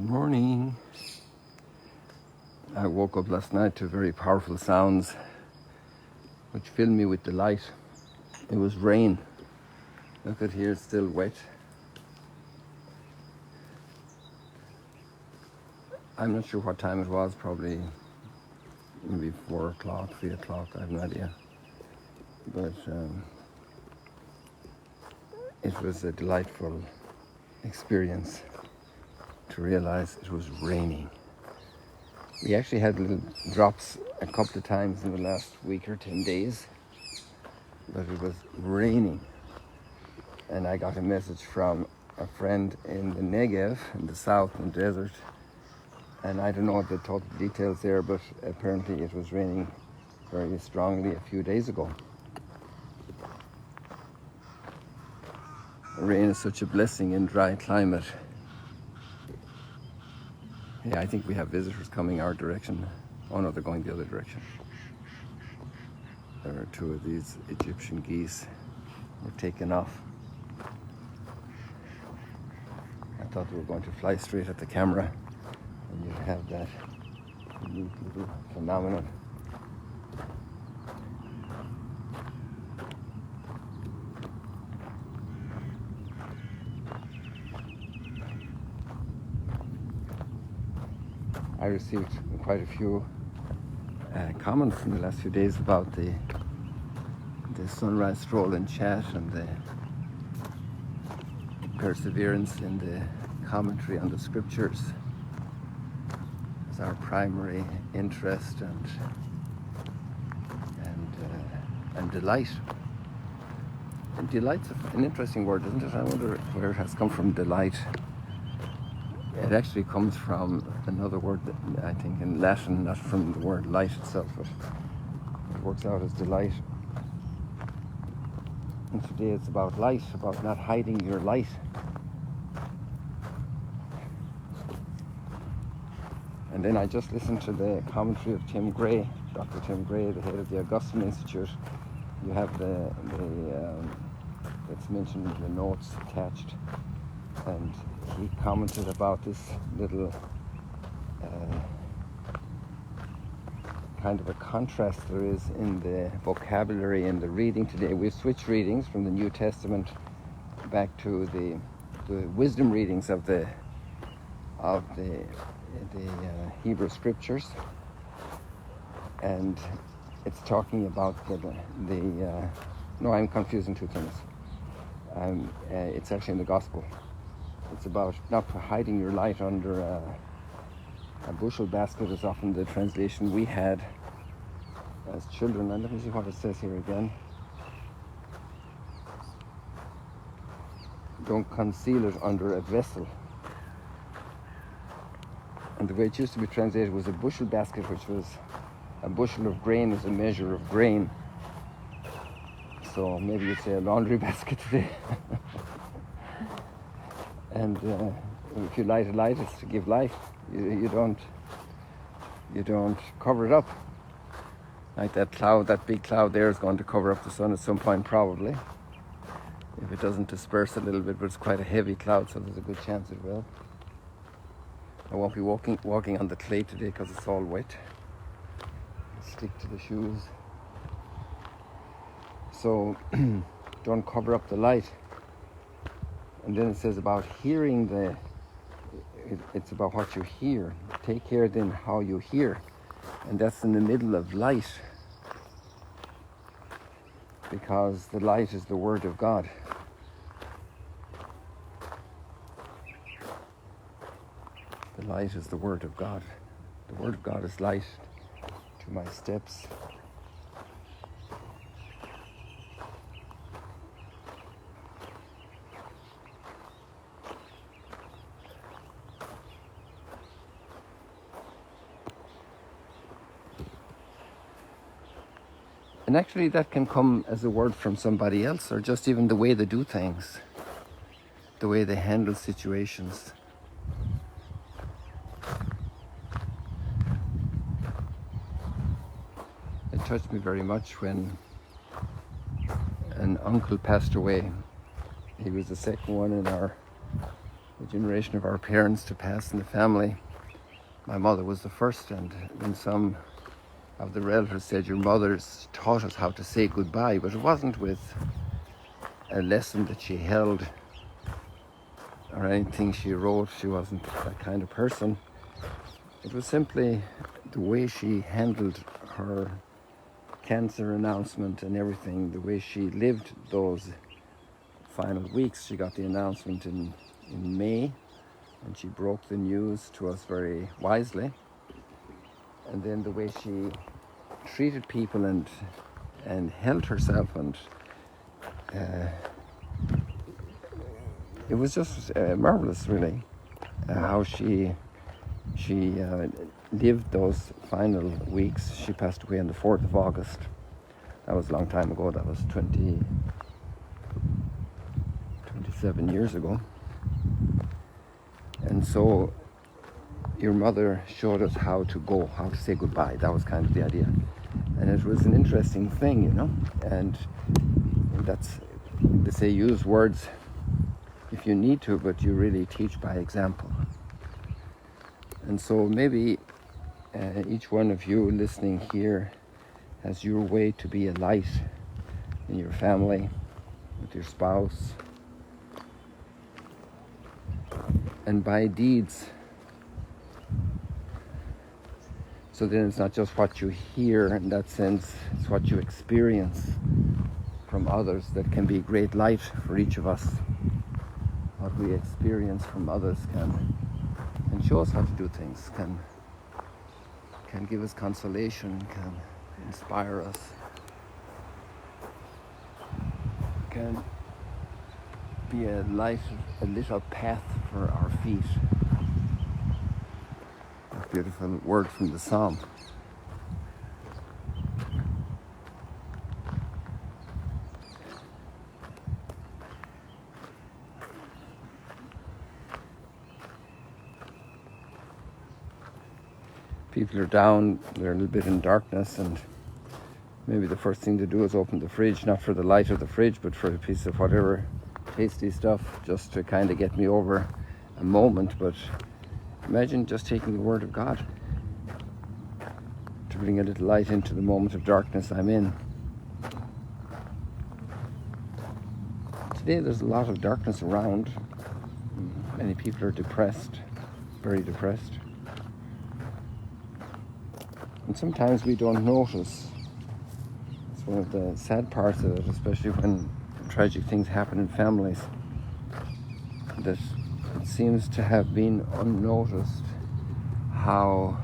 Morning. I woke up last night to very powerful sounds which filled me with delight. It was rain. Look at here, it's still wet. I'm not sure what time it was, probably maybe 4 o'clock, 3 o'clock, I have no idea. But it was a delightful experience to realize it was raining. We actually had little drops a couple of times in the last week or 10 days, but it was raining. And I got a message from a friend in the Negev, in the south, in the desert. And I don't know the total details there, but apparently it was raining very strongly a few days ago. Rain is such a blessing in dry climate. Yeah, I think we have visitors coming our direction. Oh no, they're going the other direction. There are 2 of these Egyptian geese. We're taking off. I thought they were going to fly straight at the camera, and you'd have that neat little phenomenon. I received quite a few comments in the last few days about the sunrise stroll and chat and the perseverance in the commentary on the scriptures as our primary interest and delight. And delight's an interesting word, isn't it? I wonder where it has come from, delight. It actually comes from another word that I think in Latin, not from the word light itself, but it works out as delight. And today it's about light, about not hiding your light. And then I just listened to the commentary of Tim Gray, Dr. Tim Gray, the head of the Augustine Institute. You have it's mentioned in the notes attached. And he commented about this little kind of a contrast there is in the vocabulary in the reading today. We've switched readings from the New Testament back to the wisdom readings of the Hebrew scriptures, and it's talking about no, I'm confusing 2 things. It's actually in the gospel. It's about not hiding your light under a bushel basket is often the translation we had as children. And let me see what it says here again. Don't conceal it under a vessel. And the way it used to be translated was a bushel basket, which was a bushel of grain is a measure of grain. So maybe you'd say a laundry basket today. And if you light a light, it's to give life. You don't cover it up. Like that cloud, that big cloud there is going to cover up the sun at some point, probably. If it doesn't disperse a little bit, but it's quite a heavy cloud, so there's a good chance it will. I won't be walking on the clay today because it's all wet. I'll stick to the shoes. So don't cover up the light. And then it says about hearing it's about what you hear. Take care then how you hear. And that's in the middle of light. Because the light is the Word of God. The light is the Word of God. The Word of God is light to my steps. And actually that can come as a word from somebody else, or just even the way they do things, the way they handle situations. It touched me very much when an uncle passed away. He was the second one in our generation of our parents to pass in the family. My mother was the first, and then some of the relatives said, your mother's taught us how to say goodbye, but it wasn't with a lesson that she held or anything she wrote. She wasn't that kind of person. It was simply the way she handled her cancer announcement and everything, the way she lived those final weeks. She got the announcement in May, and she broke the news to us very wisely. And then the way she treated people and held herself, and it was just marvelous, really, how she lived those final weeks. She passed away on the 4th of August. That was a long time ago. That was 27 years ago. And so your mother showed us how to go, how to say goodbye. That was kind of the idea. And it was an interesting thing, you know. And that's, they say, use words if you need to, but you really teach by example. And so maybe each one of you listening here has your way to be a light in your family, with your spouse, and by deeds. So then it's not just what you hear in that sense, it's what you experience from others that can be great light for each of us. What we experience from others can show us how to do things, can give us consolation, can inspire us, can be a light, a lit up path for our feet. A beautiful word from the Psalm. People are down, they're a little bit in darkness, and maybe the first thing to do is open the fridge, not for the light of the fridge, but for a piece of whatever tasty stuff, just to kind of get me over a moment. But imagine just taking the Word of God to bring a little light into the moment of darkness I'm in. Today there's a lot of darkness around. Many people are depressed, very depressed. And sometimes we don't notice. It's one of the sad parts of it, especially when tragic things happen in families, that it seems to have been unnoticed how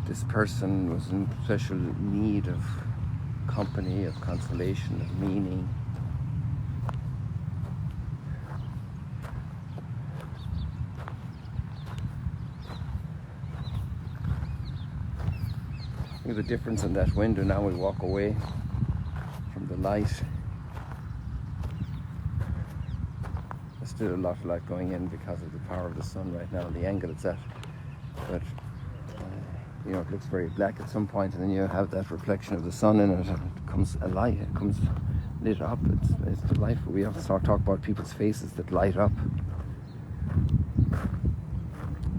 this person was in special need of company, of consolation, of meaning. Look at the difference in that window. Now we walk away from the light. There's still a lot of light going in because of the power of the sun right now, the angle it's at. But you know, it looks very black at some point, and then you have that reflection of the sun in it, and it comes alight, it comes lit up. It's delightful. We often talk about people's faces that light up.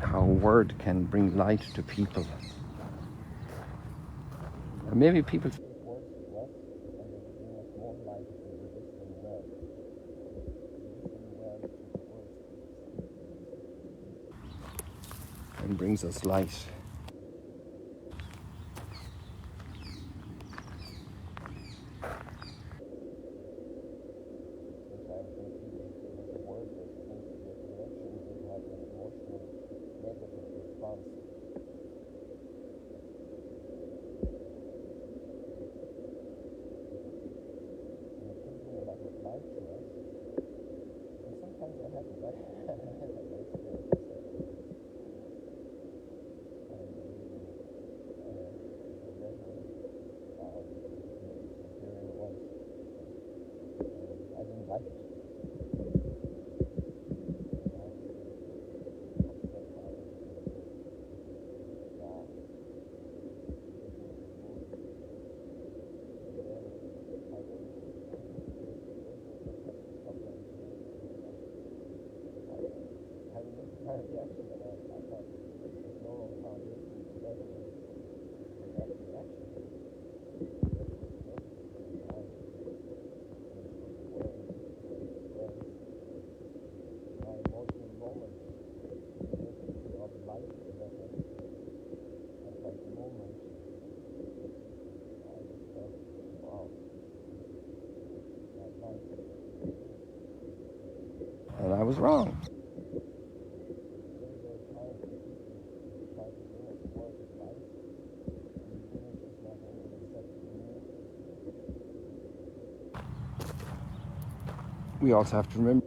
How a word can bring light to people. And maybe people speak words to us, and they will bring us more light if we were listening well. Listening well to the words and brings us light. Sometimes when people give us a word that seems to be a correction, we have an emotional negative response. Light to us, and sometimes that happens. I have my experiences. And I was wrong. We also have to remember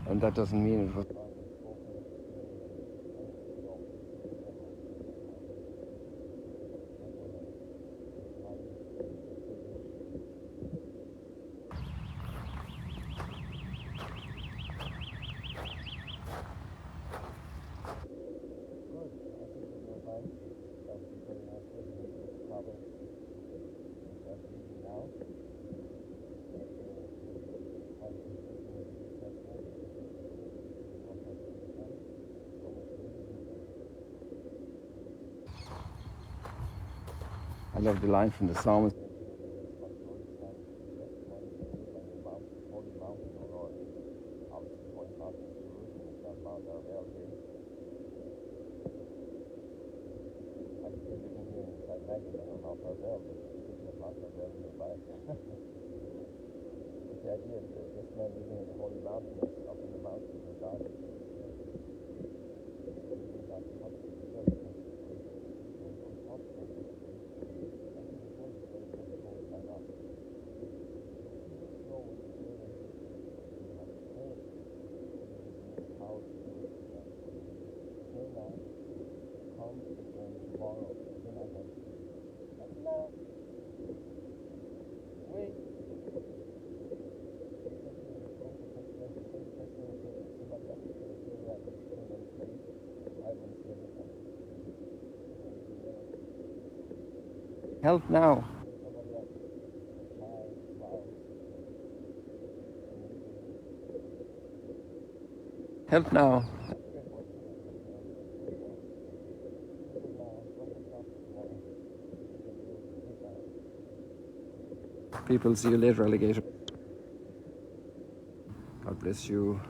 and that doesn't mean it was I love the line from the psalmist. The idea of this man living in the holy mountains, up in the mountains of God. Help now. Help now. People, see you later, alligator. God bless you.